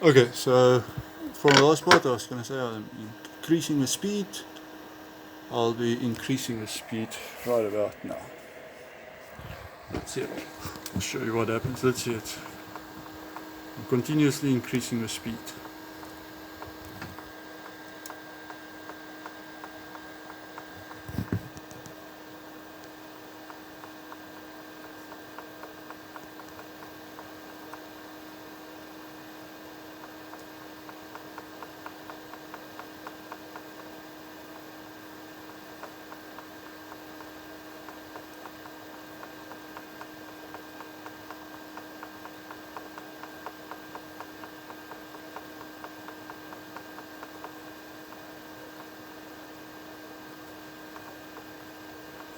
Okay, so for the last part I was going to say I'm increasing the speed. I'll be increasing the speed right about now. Let's see it. I'll show you what happens. Let's see it. I'm continuously increasing the speed.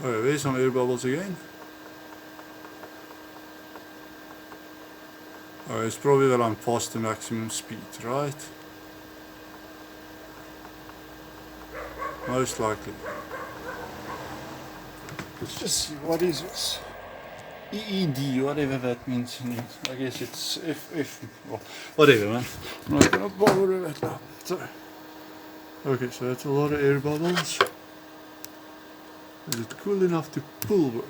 Alright, there's some air bubbles again. Alright, it's probably that I'm past the maximum speed, right? Most likely. Let's just see, what is this? EED, whatever that means. I guess it's if well, whatever, man. I'm not gonna bother with that now. So, okay, so that's a lot of air bubbles. Is it cool enough to pull, bro?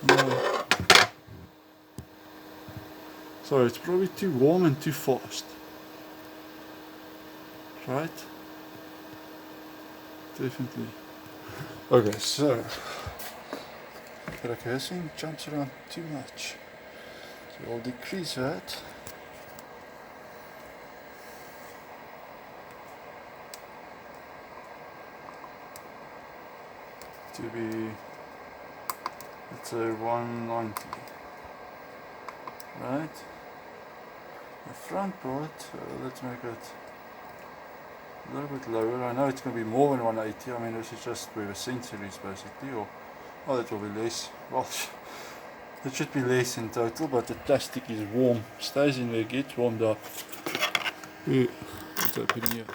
No. Sorry, it's probably too warm and too fast. Right? Definitely. Okay, so. But okay, this thing jumps around too much. So I'll decrease that. To be, let's say 190. Right? The front part, let's make it a little bit lower. I know it's going to be more than 180. I mean, this is just where the sensor is basically. Or, oh, that will be less. Well, it should be less in total, but the plastic is warm. Stays in there, gets warmed up. Let's open here.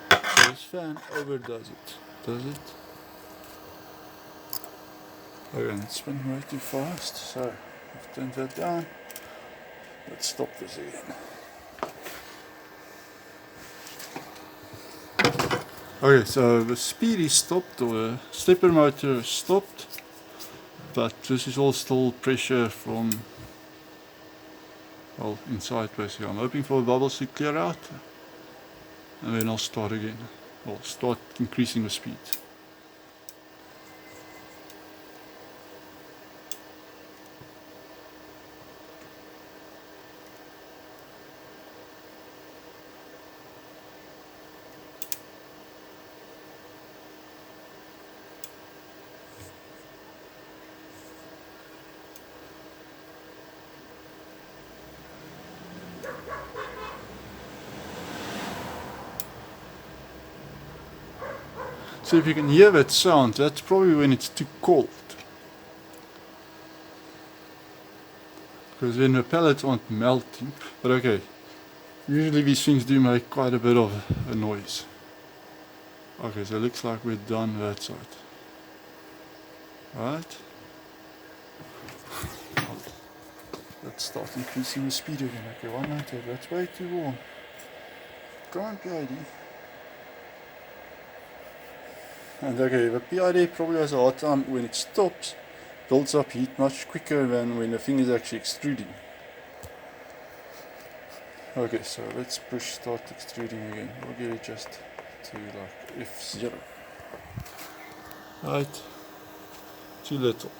So this fan overdoes it. Does it? Okay, it's spinning way too fast, so I've turned that down. Let's stop this again. Okay, so the speed is stopped, or the stepper motor is stopped, but this is all still pressure from, well, inside basically. I'm hoping for the bubbles to clear out, and then I'll start again. I'll start increasing the speed. So if you can hear that sound, that's probably when it's too cold. Because then the pellets aren't melting. But okay, usually these things do make quite a bit of a noise. Okay, so it looks like we're done that side. Right? Let's start increasing the speed again. Okay, 190, that's way too warm. Can't be ID. And okay, the PID probably has a hard time when it stops, builds up heat much quicker than when the thing is actually extruding. Okay, so let's push start extruding again. We'll get it just to like F0. Right, too little.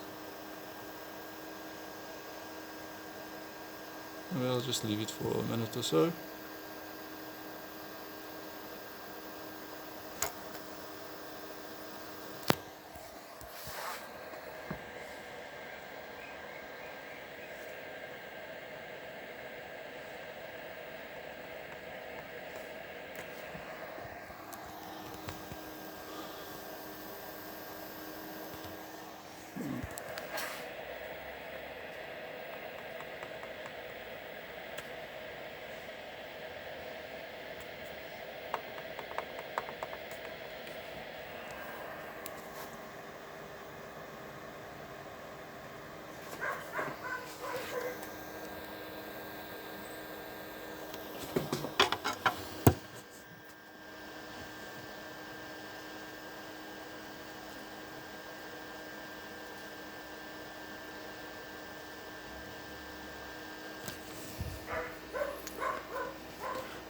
Maybe I'll just leave it for a minute or so.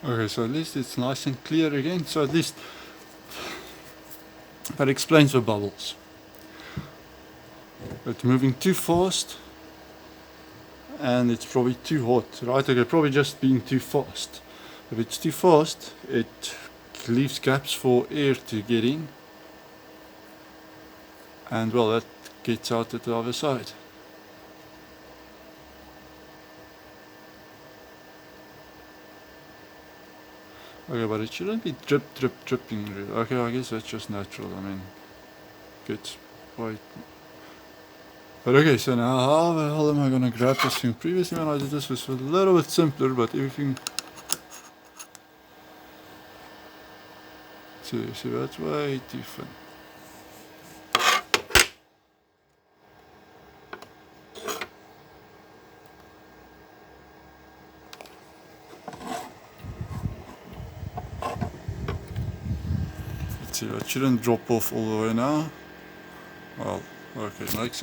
Okay, so at least it's nice and clear again. So at least that explains the bubbles. It's moving too fast and it's probably too hot, right? Okay, probably just being too fast. If it's too fast, it leaves gaps for air to get in, and well, that gets out at the other side. Okay, but it shouldn't be dripping. Okay, I guess that's just natural. I mean, gets quite. But okay, so now how the hell am I gonna grab this thing? Previously when I did this was a little bit simpler, but everything. So that's way too thin. Let's see, it shouldn't drop off all the way now. Well, okay, makes